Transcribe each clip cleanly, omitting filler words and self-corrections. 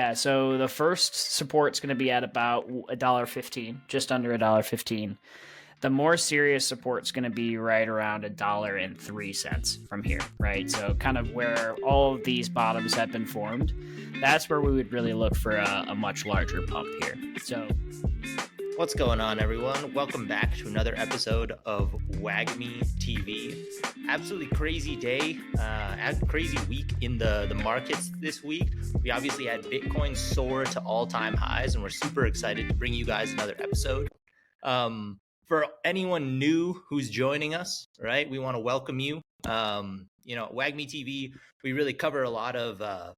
Yeah, so the first support's going to be at about $1.15, just under $1.15. The more serious support's going to be right around $1.03 from here, right? So kind of where all of these bottoms have been formed, that's where we would really look for a much larger pump here. So what's going on, everyone? Welcome back to another episode of Wagmi TV. Absolutely crazy day, crazy week in the markets this week. We obviously had Bitcoin soar to all-time highs, and we're super excited to bring you guys another episode. For anyone new who's joining us, right, we want to welcome you. Wagmi TV, we really cover a lot of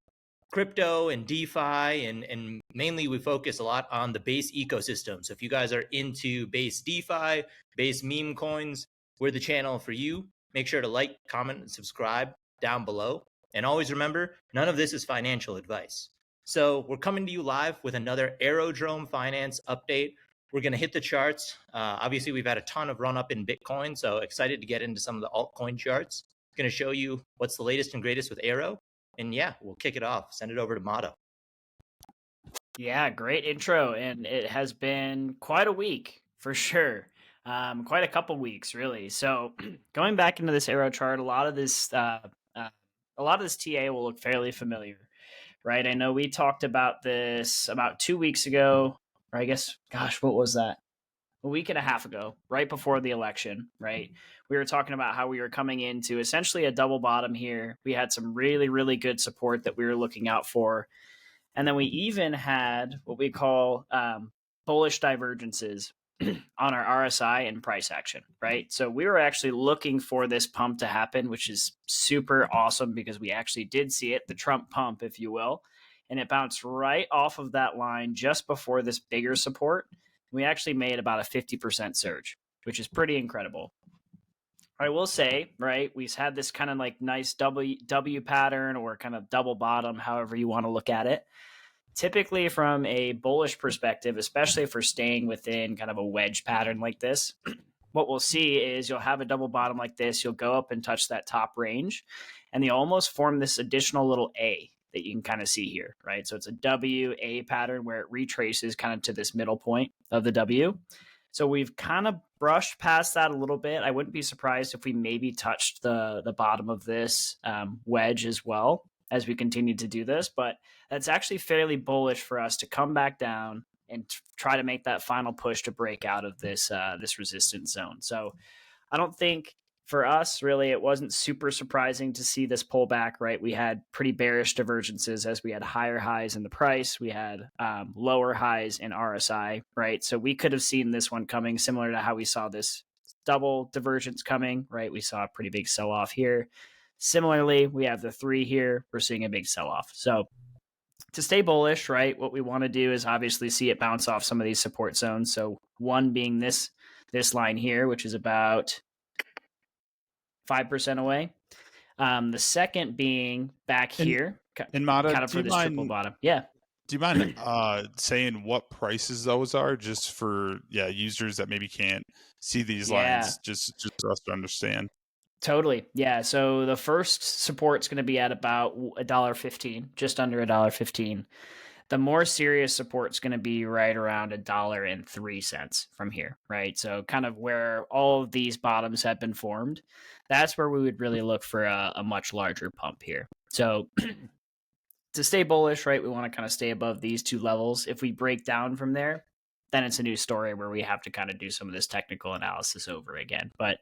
crypto and DeFi, and mainly we focus a lot on the base ecosystem. So if you guys are into base DeFi, base meme coins, we're the channel for you. Make sure to like, comment, and subscribe down below. And always remember, none of this is financial advice. So we're coming to you live with another Aerodrome finance update. We're going to hit the charts. Obviously, we've had a ton of run up in Bitcoin, so excited to get into some of the altcoin charts. Going to show you what's the latest and greatest with Aero. And yeah, we'll kick it off. Send it over to Motto. Yeah, great intro. And it has been quite a week for sure. Quite a couple weeks, really. So going back into this Aero chart, a lot of this TA will look fairly familiar, right? I know we talked about this about 2 weeks ago, or I guess, gosh, what was that? A week and a half ago, right before the election, right? We were talking about how we were coming into essentially a double bottom here. We had some really, really good support that we were looking out for. And then we even had what we call bullish divergences on our RSI and price action, right? So we were actually looking for this pump to happen, which is super awesome because we actually did see it, the Trump pump, if you will. And it bounced right off of that line just before this bigger support. We actually made about a 50% surge, which is pretty incredible. I will say, right, we've had this kind of like nice W pattern or kind of double bottom, however you want to look at it. Typically from a bullish perspective, especially if we're staying within kind of a wedge pattern like this, what we'll see is you'll have a double bottom like this. You'll go up and touch that top range, and you almost form this additional little A that you can kind of see here, right? So it's a W A pattern where it retraces kind of to this middle point of the W. So we've kind of brushed past that a little bit. I wouldn't be surprised if we maybe touched the bottom of this wedge as well as we continue to do this, but that's actually fairly bullish for us to come back down and try to make that final push to break out of this resistance zone. So I don't think for us, really, it wasn't super surprising to see this pullback, right? We had pretty bearish divergences as we had higher highs in the price. We had lower highs in RSI, right? So we could have seen this one coming similar to how we saw this double divergence coming, right? We saw a pretty big sell-off here. Similarly, we have the 3 here. We're seeing a big sell-off. So to stay bullish, right, what we want to do is obviously see it bounce off some of these support zones. So one being this line here, which is about 5% away. The second being back here, and Mata, kind of for this triple bottom. Yeah. Do you mind saying what prices those are, just for users that maybe can't see these lines, just for us to understand? Totally. Yeah. So the first support's going to be at about $1.15, just under $1.15. The more serious support's going to be right around $1.03 from here, right? So kind of where all of these bottoms have been formed, that's where we would really look for a much larger pump here. So to stay bullish, right, we want to kind of stay above these 2 levels. If we break down from there, then it's a new story where we have to kind of do some of this technical analysis over again. But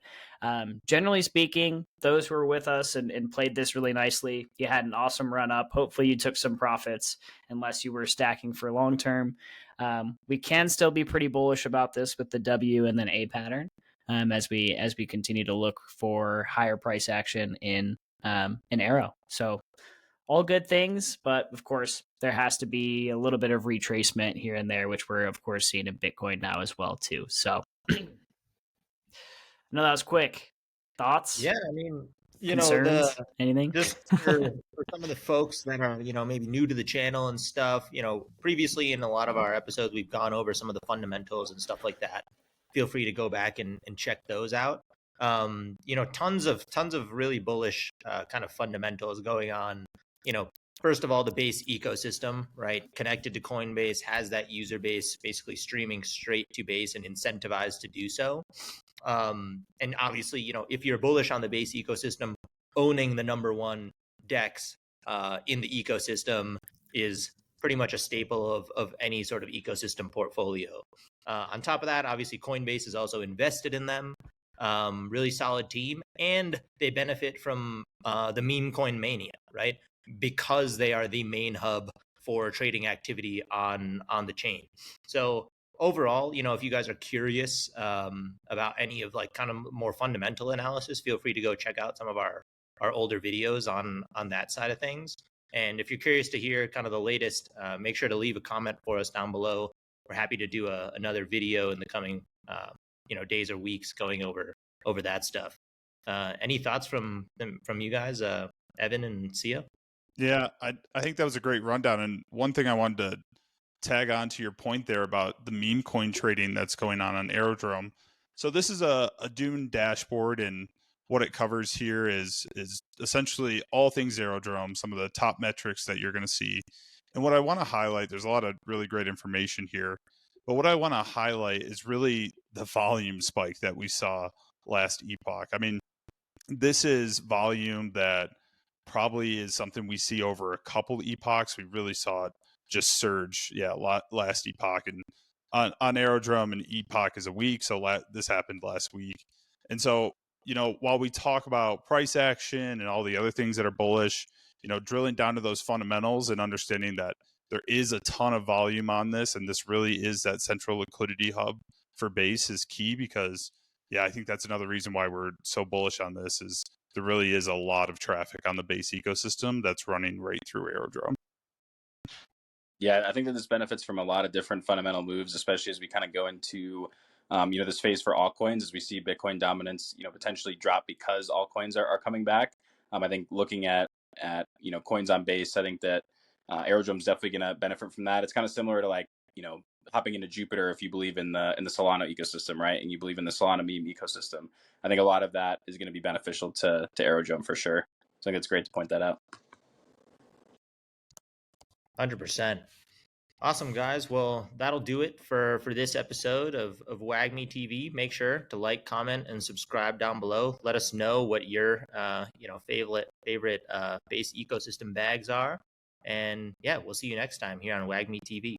generally speaking, those who were with us and played this really nicely, you had an awesome run up. Hopefully you took some profits unless you were stacking for long term. We can still be pretty bullish about this with the W and then A pattern as we continue to look for higher price action in Aero. So all good things, but of course, there has to be a little bit of retracement here and there, which we're, of course, seeing in Bitcoin now as well, too. So I know that was quick. Thoughts? Yeah, I mean, concerns? Anything? Just for some of the folks that are, maybe new to the channel and stuff, previously in a lot of our episodes, we've gone over some of the fundamentals and stuff like that. Feel free to go back and check those out. Tons of really bullish kind of fundamentals going on, first of all, the base ecosystem, right, connected to Coinbase, has that user base basically streaming straight to Base and incentivized to do so. And obviously, you know, if you're bullish on the Base ecosystem, owning the number one DEX in the ecosystem is pretty much a staple of any sort of ecosystem portfolio. On top of that, obviously, Coinbase is also invested in them. Really solid team, and they benefit from the meme coin mania, right? Because they are the main hub for trading activity on the chain. So overall, you know, if you guys are curious about any of like kind of more fundamental analysis, feel free to go check out some of our older videos on that side of things. And if you're curious to hear kind of the latest, make sure to leave a comment for us down below. We're happy to do another video in the coming you know, days or weeks going over that stuff. Any thoughts from you guys, Evan and Sia? Yeah, I think that was a great rundown. And one thing I wanted to tag on to your point there about the meme coin trading that's going on Aerodrome. So this is a Dune dashboard, and what it covers here is essentially all things Aerodrome, some of the top metrics that you're going to see. And what I want to highlight, there's a lot of really great information here, but what I want to highlight is really the volume spike that we saw last epoch. I mean, this is volume that probably is something we see over a couple epochs. We really saw it just surge, last epoch. And on Aerodrome, an epoch is a week, so this happened last week. And so, you know, while we talk about price action and all the other things that are bullish, you know, drilling down to those fundamentals and understanding that there is a ton of volume on this, and this really is that central liquidity hub for Base is key, because yeah, I think that's another reason why we're so bullish on this is there really is a lot of traffic on the Base ecosystem that's running right through Aerodrome. Yeah, I think that this benefits from a lot of different fundamental moves, especially as we kind of go into, you know, this phase for altcoins, as we see Bitcoin dominance, you know, potentially drop because altcoins are coming back. I think looking at you know, coins on Base, I think that Aerodrome is definitely going to benefit from that. It's kind of similar to, like, you know, hopping into Jupiter if you believe in the Solana ecosystem, right? And you believe in the Solana meme ecosystem. I think a lot of that is going to be beneficial to Aerodrome for sure. So I think it's great to point that out. 100%. Awesome, guys. Well, that'll do it for this episode of Wagmi TV. Make sure to like, comment, and subscribe down below. Let us know what your you know, favorite Base ecosystem bags are. And yeah, we'll see you next time here on Wagmi TV.